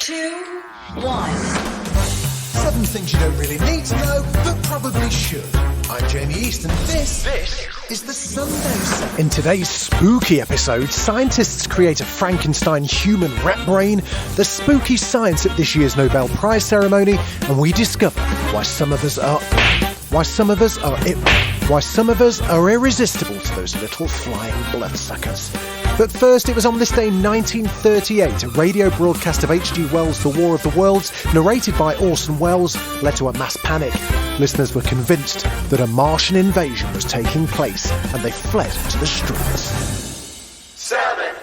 2, 1. 7 things you don't really need to know, but probably should. I'm Jamie East, and this is the Sunday Set. In today's spooky episode, scientists create a Frankenstein human rat brain, the spooky science at this year's Nobel Prize ceremony, and we discover why some of us are irresistible to those little flying bloodsuckers. But first, it was on this day 1938, a radio broadcast of H.G. Wells' The War of the Worlds, narrated by Orson Welles, led to a mass panic. Listeners were convinced that a Martian invasion was taking place, and they fled to the streets. 7.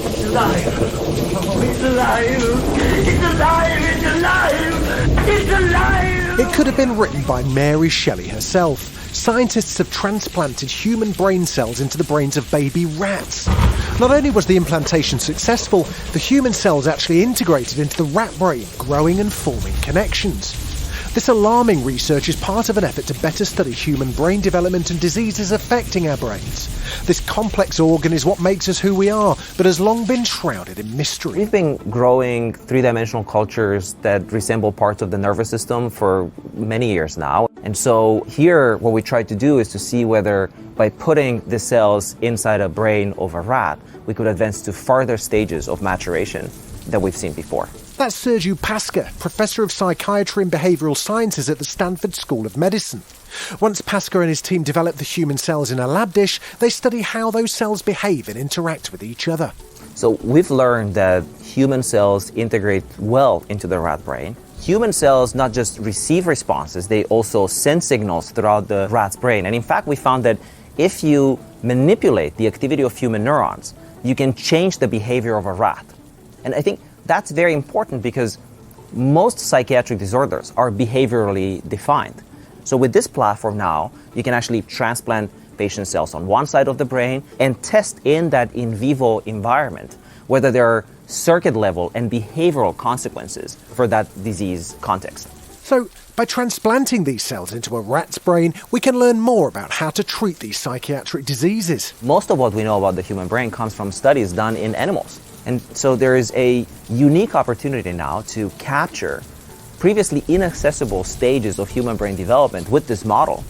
It's alive! Oh, it's alive! It's alive! It's alive! It's alive! It could have been written by Mary Shelley herself. Scientists have transplanted human brain cells into the brains of baby rats. Not only was the implantation successful, the human cells actually integrated into the rat brain, growing and forming connections. This alarming research is part of an effort to better study human brain development and diseases affecting our brains. This complex organ is what makes us who we are, but has long been shrouded in mystery. We've been growing three-dimensional cultures that resemble parts of the nervous system for many years now. And so here, what we tried to do is to see whether by putting the cells inside a brain of a rat, we could advance to further stages of maturation that we've seen before. That's Sergiu Pasca, Professor of Psychiatry and Behavioural Sciences at the Stanford School of Medicine. Once Pasca and his team develop the human cells in a lab dish, they study how those cells behave and interact with each other. So we've learned that human cells integrate well into the rat brain. Human cells not just receive responses, they also send signals throughout the rat's brain. And in fact, we found that if you manipulate the activity of human neurons, you can change the behavior of a rat. And I think that's very important because most psychiatric disorders are behaviorally defined. So with this platform now, you can actually transplant patient cells on one side of the brain and test in that in vivo environment whether there are circuit level and behavioral consequences for that disease context. So, by transplanting these cells into a rat's brain, we can learn more about how to treat these psychiatric diseases. Most of what we know about the human brain comes from studies done in animals. And so there is a unique opportunity now to capture previously inaccessible stages of human brain development with this model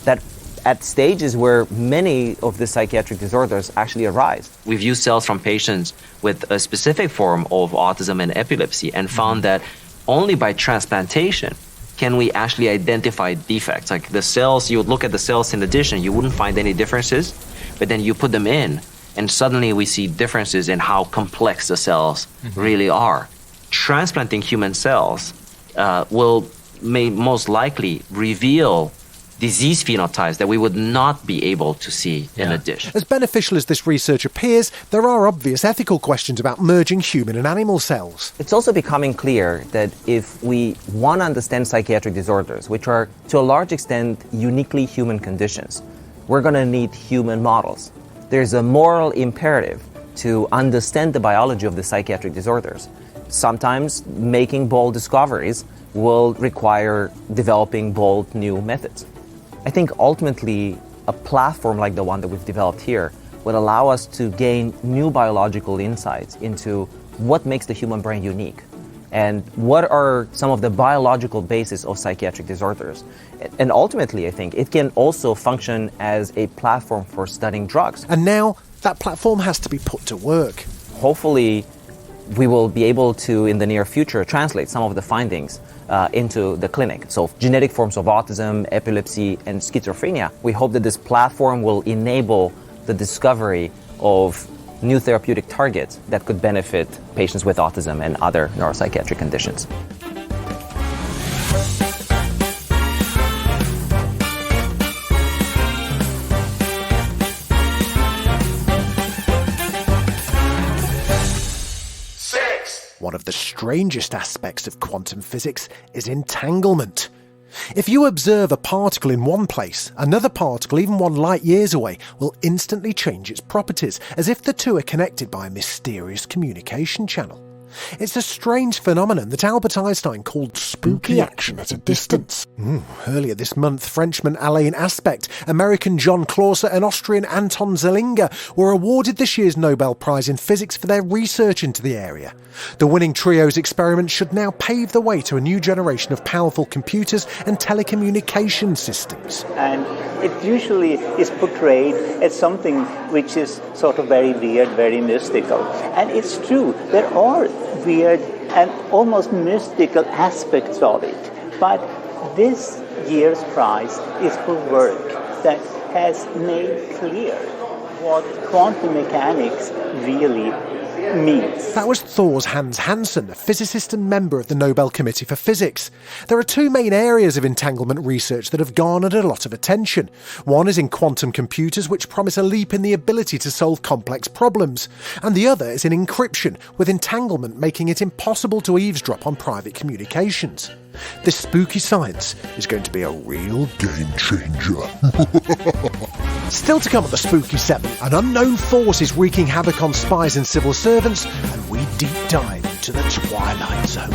that at stages where many of the psychiatric disorders actually arise. We've used cells from patients with a specific form of autism and epilepsy and found that only by transplantation can we actually identify defects. Like the cells, you would look at the cells in the dish and you wouldn't find any differences, but then you put them in and suddenly we see differences in how complex the cells really are. Transplanting human cells may most likely reveal disease phenotypes that we would not be able to see in a dish. As beneficial as this research appears, there are obvious ethical questions about merging human and animal cells. It's also becoming clear that if we want to understand psychiatric disorders, which are to a large extent uniquely human conditions, we're going to need human models. There's a moral imperative to understand the biology of the psychiatric disorders. Sometimes making bold discoveries will require developing bold new methods. I think ultimately a platform like the one that we've developed here would allow us to gain new biological insights into what makes the human brain unique and what are some of the biological bases of psychiatric disorders. And ultimately, I think it can also function as a platform for studying drugs. And now that platform has to be put to work. Hopefully, we will be able to, in the near future, translate some of the findings into the clinic. So genetic forms of autism, epilepsy, and schizophrenia. We hope that this platform will enable the discovery of new therapeutic targets that could benefit patients with autism and other neuropsychiatric conditions. One of the strangest aspects of quantum physics is entanglement. If you observe a particle in one place, another particle, even 1 light years away, will instantly change its properties, as if the two are connected by a mysterious communication channel. It's a strange phenomenon that Albert Einstein called spooky action at a distance. Earlier this month, Frenchman Alain Aspect, American John Clauser and Austrian Anton Zeilinger were awarded this year's Nobel Prize in Physics for their research into the area. The winning trio's experiments should now pave the way to a new generation of powerful computers and telecommunication systems. And it usually is portrayed as something which is sort of very weird, very mystical. And it's true, there are weird and almost mystical aspects of it. But this year's prize is for work that has made clear what quantum mechanics really means. That was Thor's Hans Hansen, a physicist and member of the Nobel Committee for Physics. There are two main areas of entanglement research that have garnered a lot of attention. One is in quantum computers, which promise a leap in the ability to solve complex problems. And the other is in encryption, with entanglement making it impossible to eavesdrop on private communications. This spooky science is going to be a real game changer. Still to come at the Spooky 7, an unknown force is wreaking havoc on spies and civil servants, and we deep dive into the Twilight Zone.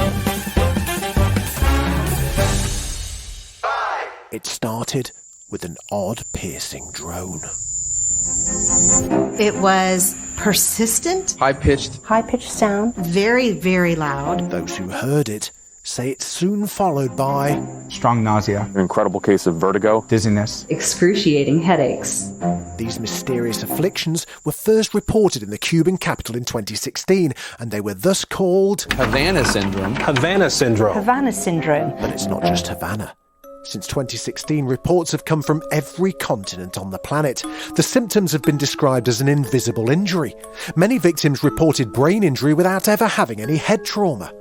5, It started with an odd piercing drone. It was persistent, High-pitched sound. very, very loud. Those who heard it say it's soon followed by Strong nausea, An incredible case of vertigo. dizziness. Excruciating headaches. these mysterious afflictions were first reported in the Cuban capital in 2016, and they were thus called Havana Syndrome. Havana Syndrome. Havana Syndrome. But it's not just Havana. Since 2016, reports have come from every continent on the planet. The symptoms have been described as an invisible injury. Many victims reported brain injury without ever having any head trauma.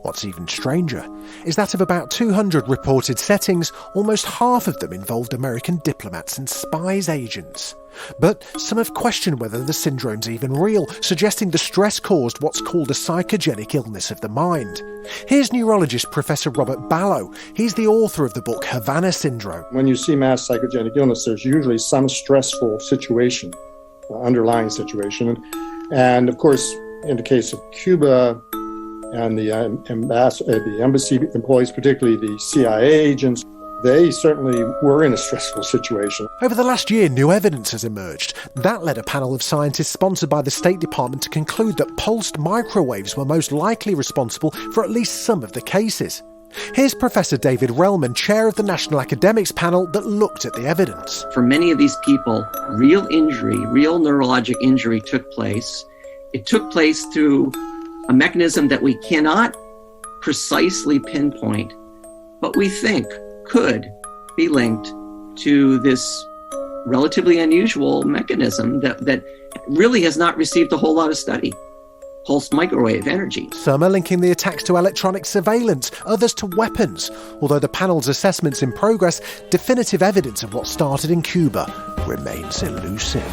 What's even stranger is that of about 200 reported settings, almost half of them involved American diplomats and spies agents. But some have questioned whether the syndrome's even real, suggesting the stress caused what's called a psychogenic illness of the mind. Here's neurologist Professor Robert Ballow. He's the author of the book Havana Syndrome. When you see mass psychogenic illness, there's usually some stressful situation, underlying situation. And of course, in the case of Cuba, and the embassy employees, particularly the CIA agents, they certainly were in a stressful situation. Over the last year, new evidence has emerged. That led a panel of scientists sponsored by the State Department to conclude that pulsed microwaves were most likely responsible for at least some of the cases. Here's Professor David Relman, chair of the National Academics panel that looked at the evidence. For many of these people, real injury, real neurologic injury took place. It took place through a mechanism that we cannot precisely pinpoint, but we think could be linked to this relatively unusual mechanism that really has not received a whole lot of study. Pulsed microwave energy. Some are linking the attacks to electronic surveillance, others to weapons. Although the panel's assessment's in progress, definitive evidence of what started in Cuba remains elusive.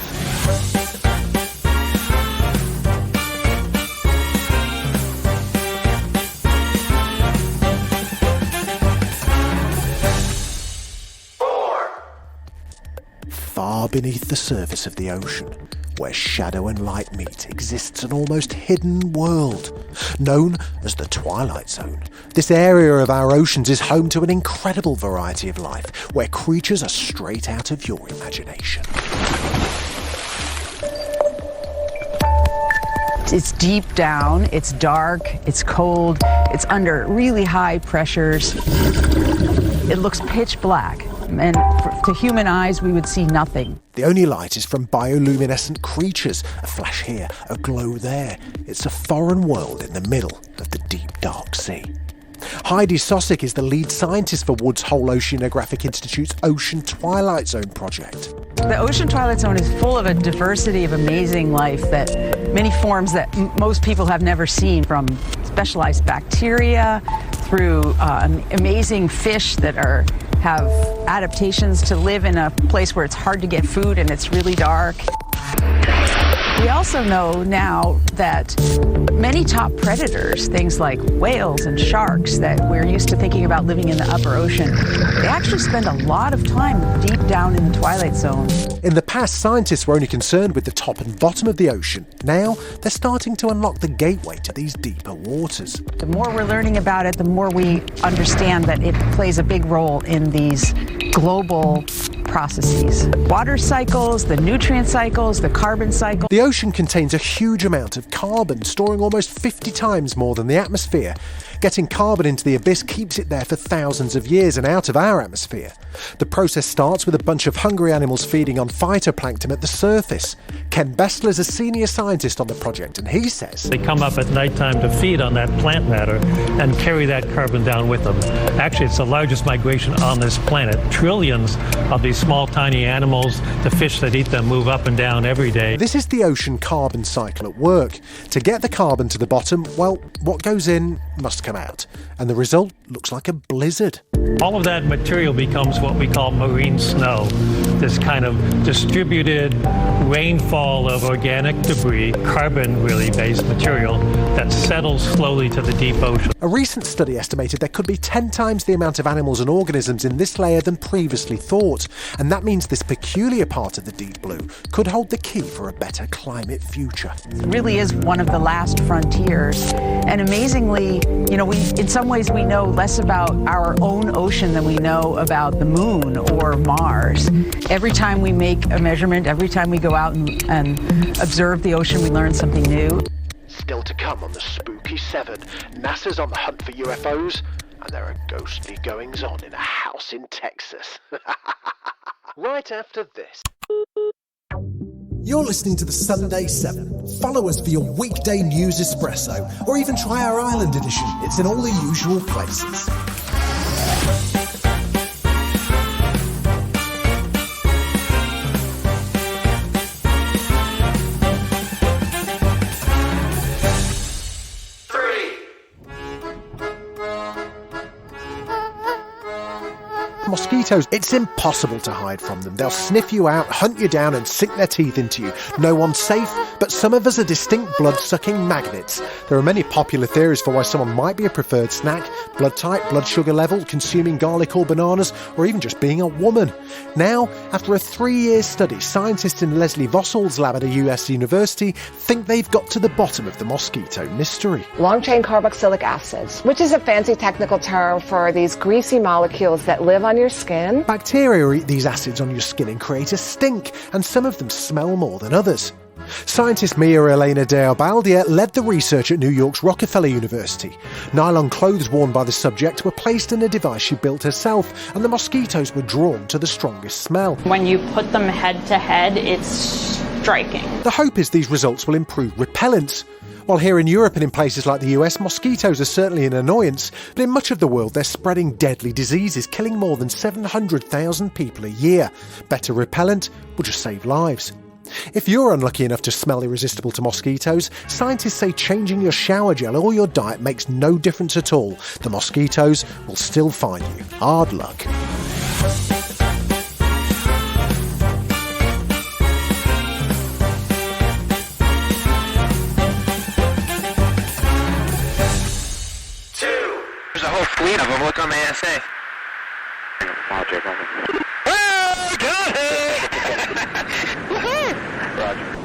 Far beneath the surface of the ocean, where shadow and light meet, exists an almost hidden world, known as the Twilight Zone. This area of our oceans is home to an incredible variety of life, where creatures are straight out of your imagination. It's deep down, it's dark, it's cold, it's under really high pressures. It looks pitch black. And to human eyes, we would see nothing. The only light is from bioluminescent creatures, a flash here, a glow there. It's a foreign world in the middle of the deep, dark sea. Heidi Sosick is the lead scientist for Woods Hole Oceanographic Institute's Ocean Twilight Zone project. The Ocean Twilight Zone is full of a diversity of amazing life, that many forms that most people have never seen, from specialized bacteria through amazing fish that have adaptations to live in a place where it's hard to get food and it's really dark. We also know now that many top predators, things like whales and sharks that we're used to thinking about living in the upper ocean, they actually spend a lot of time deep down in the Twilight Zone. In the past, scientists were only concerned with the top and bottom of the ocean. Now, they're starting to unlock the gateway to these deeper waters. The more we're learning about it, the more we understand that it plays a big role in these global processes. Water cycles, the nutrient cycles, the carbon cycle. The ocean contains a huge amount of carbon, storing almost 50 times more than the atmosphere. Getting carbon into the abyss keeps it there for thousands of years and out of our atmosphere. The process starts with a bunch of hungry animals feeding on phytoplankton at the surface. Ken Bessler's a senior scientist on the project, and he says they come up at nighttime to feed on that plant matter and carry that carbon down with them. Actually, it's the largest migration on this planet. Trillions of these small, tiny animals, the fish that eat them, move up and down every day. This is the ocean carbon cycle at work. To get the carbon to the bottom, well, what goes in must come out. And the result looks like a blizzard. All of that material becomes what we call marine snow, this kind of distributed rainfall of organic debris, carbon really based material that settles slowly to the deep ocean. A recent study estimated there could be 10 times the amount of animals and organisms in this layer than previously thought, and that means this peculiar part of the deep blue could hold the key for a better climate future. It really is one of the last frontiers, and amazingly, in some ways we know less about our own ocean than we know about the moon or Mars. Every time we make a measurement, every time we go out and observe the ocean, we learn something new. Still to come on the Spooky 7, NASA's on the hunt for UFOs, and there are ghostly goings-on in a house in Texas. Right after this. You're listening to the Sunday 7. Follow us for your weekday news espresso, or even try our Island edition. It's in all the usual places. Mosquitoes, it's impossible to hide from them. They'll sniff you out, hunt you down and sink their teeth into you. No one's safe, but some of us are distinct blood-sucking magnets. There are many popular theories for why someone might be a preferred snack: blood type, blood sugar level, consuming garlic or bananas, or even just being a woman. Now, after a 3-year study, scientists in Leslie Vossel's lab at a US university think they've got to the bottom of the mosquito mystery. Long-chain carboxylic acids, which is a fancy technical term for these greasy molecules that live on your skin. Bacteria eat these acids on your skin and create a stink, and some of them smell more than others. Scientist Mia Elena Deobaldia led the research at New York's Rockefeller University. Nylon clothes worn by the subject were placed in a device she built herself, and the mosquitoes were drawn to the strongest smell. When you put them head to head, it's striking. The hope is these results will improve repellence. While here in Europe and in places like the US, mosquitoes are certainly an annoyance, but in much of the world they're spreading deadly diseases, killing more than 700,000 people a year. Better repellent will just save lives. If you're unlucky enough to smell irresistible to mosquitoes, scientists say changing your shower gel or your diet makes no difference at all. The mosquitoes will still find you. Hard luck. There's a whole fleet of them. Look on the ASA. Roger. Oh, got it! Roger.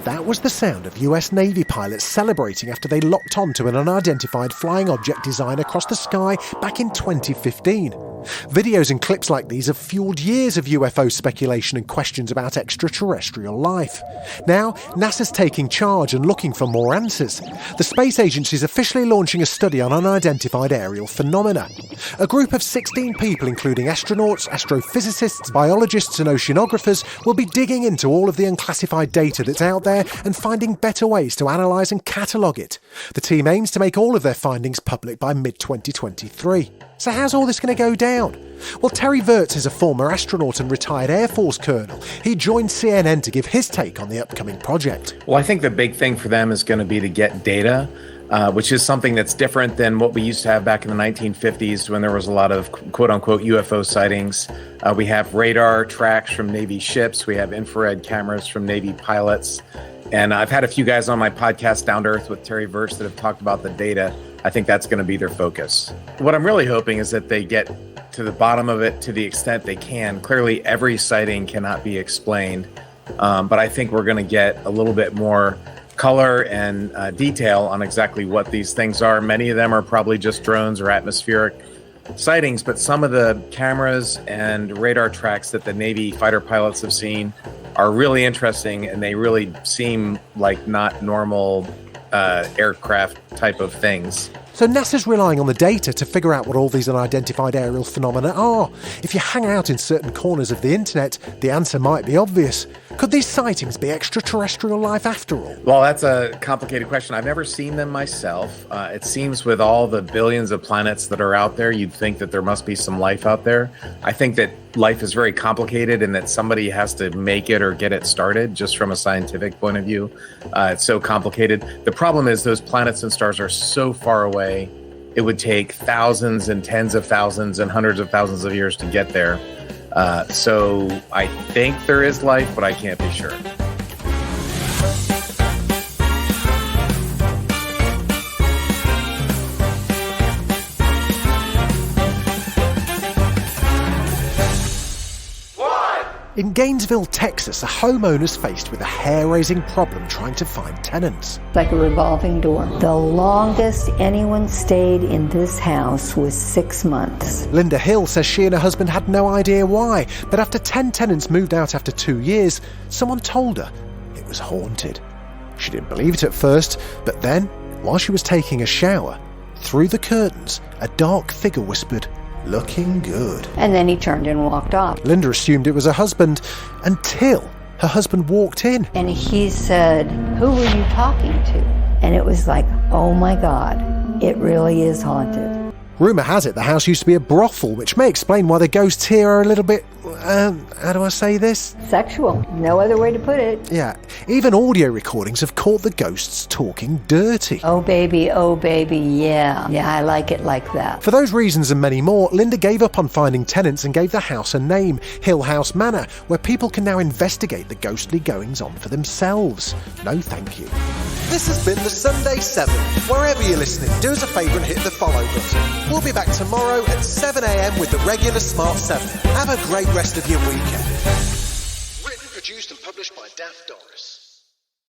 That was the sound of US Navy pilots celebrating after they locked on to an unidentified flying object design across the sky back in 2015. Videos and clips like these have fueled years of UFO speculation and questions about extraterrestrial life. Now, NASA's taking charge and looking for more answers. The space agency is officially launching a study on unidentified aerial phenomena. A group of 16 people, including astronauts, astrophysicists, biologists and oceanographers, will be digging into all of the unclassified data that's out there and finding better ways to analyse and catalogue it. The team aims to make all of their findings public by mid-2023. So how's all this going to go down? Well, Terry Virts is a former astronaut and retired Air Force colonel. He joined CNN to give his take on the upcoming project. Well, I think the big thing for them is going to be to get data which is something that's different than what we used to have back in the 1950s when there was a lot of quote-unquote UFO sightings. We have radar tracks from Navy ships. We have infrared cameras from Navy pilots. And I've had a few guys on my podcast, Down to Earth with Terry Verse, that have talked about the data. I think that's going to be their focus. What I'm really hoping is that they get to the bottom of it to the extent they can. Clearly, every sighting cannot be explained. But I think we're going to get a little bit more color and detail on exactly what these things are. Many of them are probably just drones or atmospheric sightings, but some of the cameras and radar tracks that the Navy fighter pilots have seen are really interesting, and they really seem like not normal aircraft type of things. So NASA's relying on the data to figure out what all these unidentified aerial phenomena are. If you hang out in certain corners of the internet, the answer might be obvious. Could these sightings be extraterrestrial life after all? Well, that's a complicated question. I've never seen them myself. It seems with all the billions of planets that are out there, you'd think that there must be some life out there. I think that life is very complicated and that somebody has to make it or get it started just from a scientific point of view. It's so complicated. The problem is those planets and stars are so far away. It would take thousands and tens of thousands and hundreds of thousands of years to get there. So I think there is life, but I can't be sure. In Gainesville, Texas, a homeowner's faced with a hair-raising problem trying to find tenants. Like a revolving door. The longest anyone stayed in this house was 6 months. Linda Hill says she and her husband had no idea why, but after 10 tenants moved out after 2 years, someone told her it was haunted. She didn't believe it at first, but then, while she was taking a shower, through the curtains, a dark figure whispered, "Looking good." And then he turned and walked off. Linda assumed it was her husband until her husband walked in. And he said, "Who were you talking to?" And it was like, oh my God, it really is haunted. Rumour has it the house used to be a brothel, which may explain why the ghosts here are a little bit, how do I say this? Sexual. No other way to put it. Yeah. Even audio recordings have caught the ghosts talking dirty. Oh baby, yeah. Yeah, I like it like that. For those reasons and many more, Linda gave up on finding tenants and gave the house a name, Hill House Manor, where people can now investigate the ghostly goings-on for themselves. No thank you. This has been the Sunday 7. Wherever you're listening, do us a favour and hit the follow button. We'll be back tomorrow at 7 a.m. with the regular Smart 7. Have a great rest of your weekend. Written, produced and published by Daft Doris.